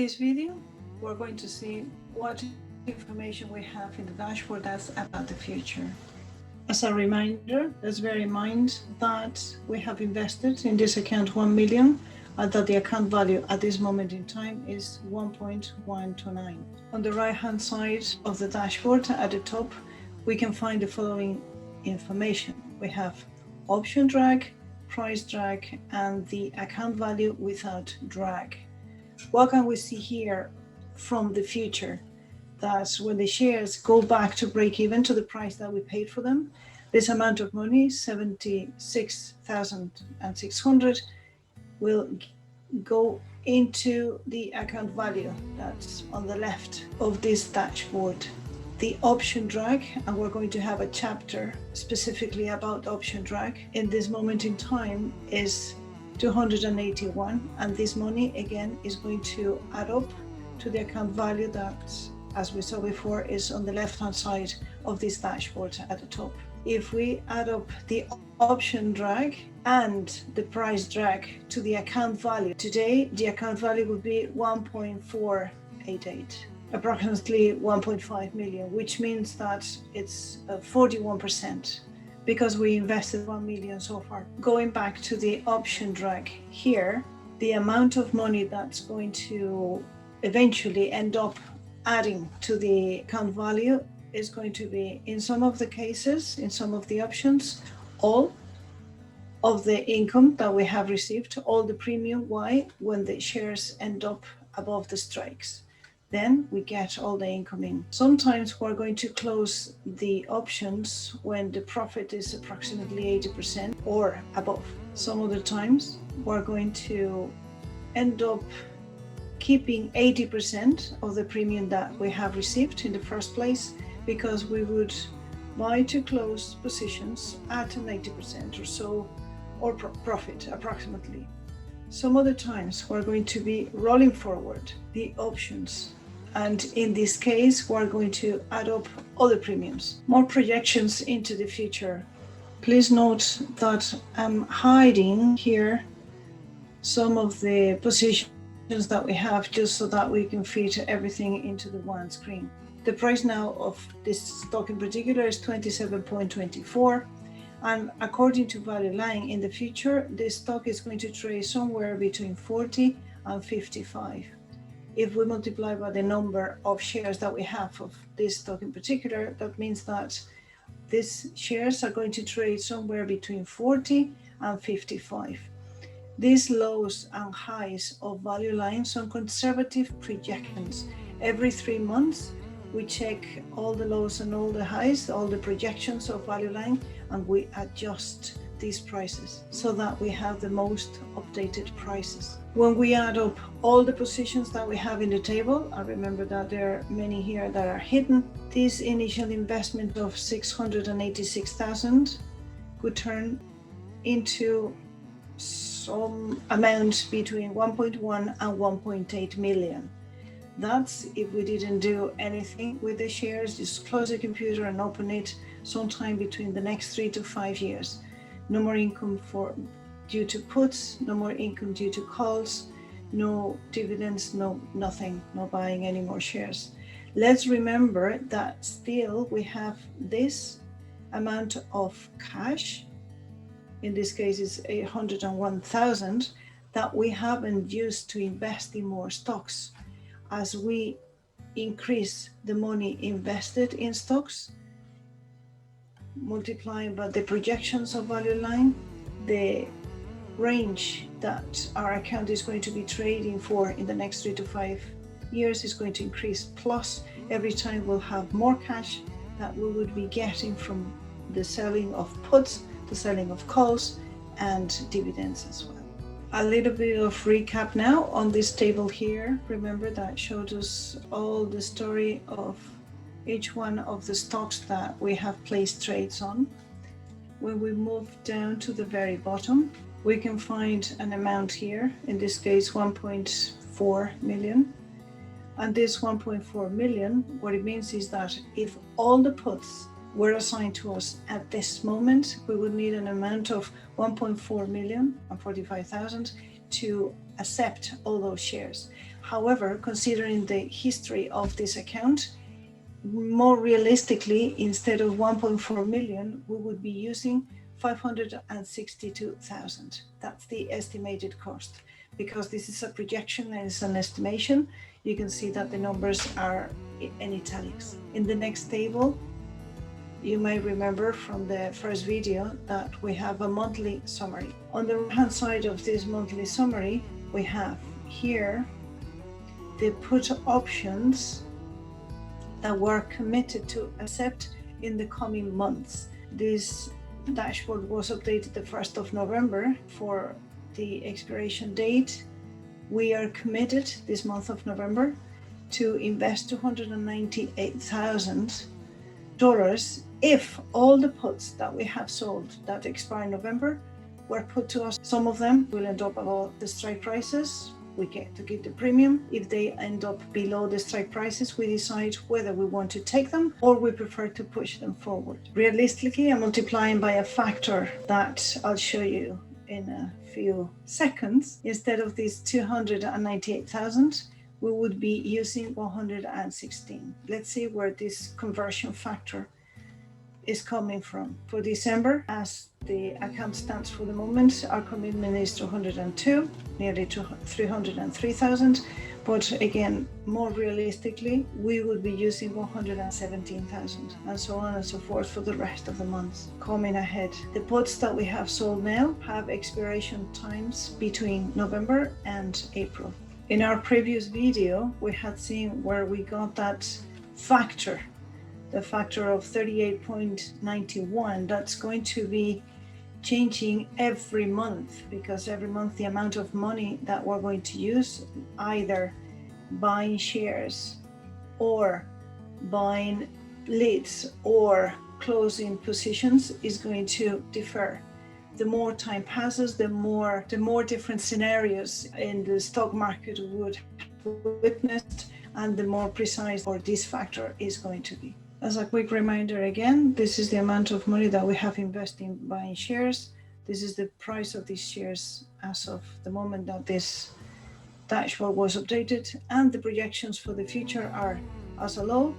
this video, we're going to see what information we have in the dashboard that's about the future. As a reminder, let's bear in mind that we have invested in this account 1 million and that the account value at this moment in time is 1.129. On the right hand side of the dashboard at the top, we can find the following information. We have option drag, price drag, and the account value without drag. What can we see here from the future? That when the shares go back to break even to the price that we paid for them, this amount of money, 76,600, will go into the account value that's on the left of this dashboard. The option drag, and we're going to have a chapter specifically about option drag in this moment in time, is 281, and this money again is going to add up to the account value that, as we saw before, is on the left hand side of this dashboard at the top. If we add up the option drag and the price drag to the account value, today the account value would be 1.488, approximately 1.5 million, which means that it's 41%. Because we invested 1 million so far. Going back to the option drag here, the amount of money that's going to eventually end up adding to the account value is going to be, in some of the cases, in some of the options, all of the income that we have received, all the premium. Why? When the shares end up above the strikes, then we get all the income in. Sometimes we're going to close the options when the profit is approximately 80% or above. Some other times we're going to end up keeping 80% of the premium that we have received in the first place, because we would buy to close positions at an 80% or so, or profit approximately. Some other times we're going to be rolling forward the options, and in this case we're going to add up other premiums. More projections into the future. Please note that I'm hiding here some of the positions that we have, just so that we can fit everything into the one screen. The price now of this stock in particular is 27.24, and according to Value Line, in the future this stock is going to trade somewhere between 40 and 55. If we multiply by the number of shares that we have of this stock in particular, that means that these shares are going to trade somewhere between 40 and 55. These lows and highs of Value Line, some conservative projections. Every 3 months, we check all the lows and all the highs, all the projections of Value Line, and we adjust these prices so that we have the most updated prices. When we add up all the positions that we have in the table, and remember that there are many here that are hidden, this initial investment of 686,000 could turn into some amount between 1.1 and 1.8 million. That's if we didn't do anything with the shares, just close the computer and open it sometime between the next 3 to 5 years. No more income due to puts, no more income due to calls, no dividends, no nothing, no buying any more shares. Let's remember that still we have this amount of cash, in this case it's 801,000, that we haven't used to invest in more stocks. As we increase the money invested in stocks, multiplying by the projections of Value Line, the range that our account is going to be trading for in the next 3 to 5 years is going to increase. Plus, every time we'll have more cash that we would be getting from the selling of puts, the selling of calls, and dividends as well. A little bit of recap now on this table here. Remember that showed us all the story of each one of the stocks that we have placed trades on. When we move down to the very bottom, we can find an amount here, in this case 1.4 million. And this 1.4 million, what it means is that if all the puts were assigned to us at this moment, we would need an amount of 1.4 million and 45,000 to accept all those shares. However, considering the history of this account, more realistically, instead of 1.4 million, we would be using 562,000. That's the estimated cost. Because this is a projection and it's an estimation, you can see that the numbers are in italics. In the next table, you may remember from the first video that we have a monthly summary. On the right-hand side of this monthly summary, we have here the put options that we're committed to accept in the coming months. This dashboard was updated the 1st of November for the expiration date. We are committed this month of November to invest $298,000 if all the puts that we have sold that expire in November were put to us. Some of them will end up above the strike prices. We get to get the premium. If they end up below the strike prices, we decide whether we want to take them or we prefer to push them forward. Realistically, I'm multiplying by a factor that I'll show you in a few seconds. Instead of these 298,000, we would be using 116. Let's see where this conversion factor is coming from. For December, as the account stands for the moment, our commitment is 202, nearly 303,000. But again, more realistically, we would be using 117,000 and so on and so forth for the rest of the months coming ahead. The puts that we have sold now have expiration times between November and April. In our previous video, we had seen where we got that factor, the factor of 38.91. That's going to be changing every month, because every month the amount of money that we're going to use, either buying shares or buying leads or closing positions, is going to differ. The more time passes, the more different scenarios in the stock market would have witnessed, and the more precise or this factor is going to be. As a quick reminder again, this is the amount of money that we have invested in buying shares. This is the price of these shares as of the moment that this dashboard was updated, and the projections for the future are as a low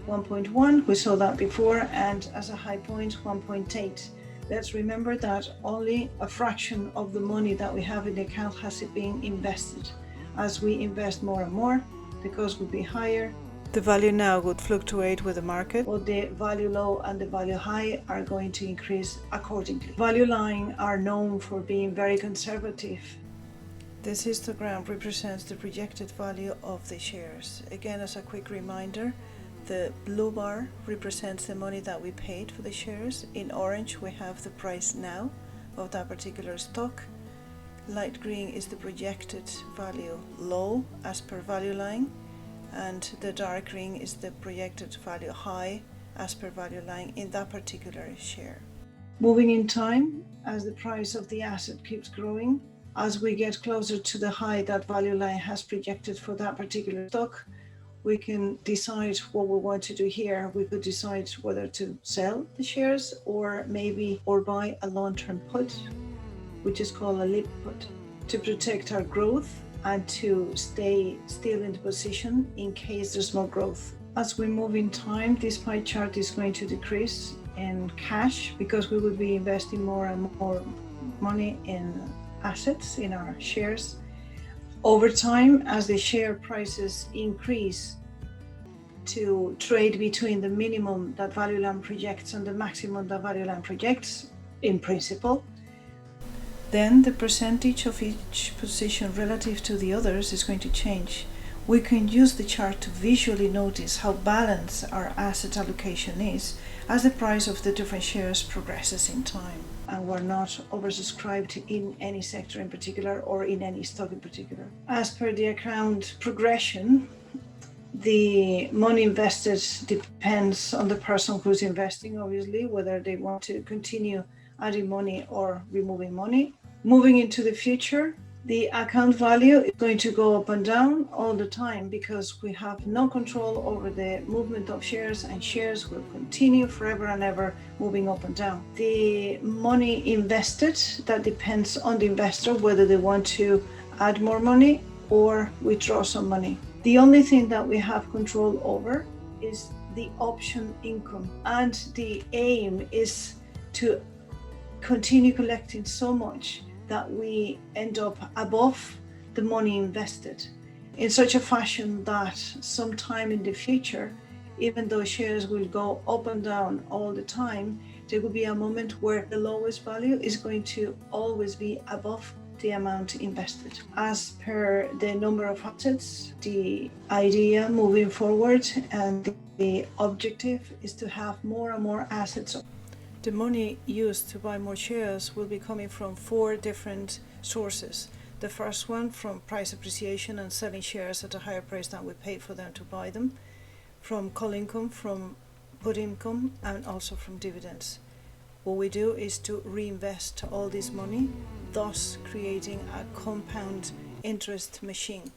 1.1, we saw that before, and as a high point 1.8. Let's remember that only a fraction of the money that we have in the account has been invested. As we invest more and more, the cost would be higher. The value now would fluctuate with the market, but the value low and the value high are going to increase accordingly. Value line are known for being very conservative. This histogram represents the projected value of the shares. Again, as a quick reminder, the blue bar represents the money that we paid for the shares. In orange, we have the price now of that particular stock. Light green is the projected value low as per value line, and the dark green is the projected value high as per value line in that particular share. Moving in time, as the price of the asset keeps growing, as we get closer to the high that value line has projected for that particular stock, we can decide what we want to do here. We could decide whether to sell the shares or buy a long-term put, which is called a leap put, to protect our growth and to stay still in the position in case there's more growth. As we move in time, this pie chart is going to decrease in cash because we will be investing more and more money in assets, in our shares. Over time, as the share prices increase to trade between the minimum that Value Line projects and the maximum that Value Line projects, in principle, then the percentage of each position relative to the others is going to change. We can use the chart to visually notice how balanced our asset allocation is as the price of the different shares progresses in time. And we're not oversubscribed in any sector in particular or in any stock in particular. As per the account progression, the money invested depends on the person who's investing, obviously, whether they want to continue adding money or removing money. Moving into the future, the account value is going to go up and down all the time because we have no control over the movement of shares, and shares will continue forever and ever moving up and down. The money invested, that depends on the investor whether they want to add more money or withdraw some money. The only thing that we have control over is the option income, and the aim is to continue collecting so much that we end up above the money invested in such a fashion that sometime in the future, even though shares will go up and down all the time, there will be a moment where the lowest value is going to always be above the amount invested. As per the number of assets, the idea moving forward and the objective is to have more and more assets. The money used to buy more shares will be coming from 4 different sources. The first one from price appreciation and selling shares at a higher price than we paid for them to buy them, from call income, from put income, and also from dividends. What we do is to reinvest all this money, thus creating a compound interest machine.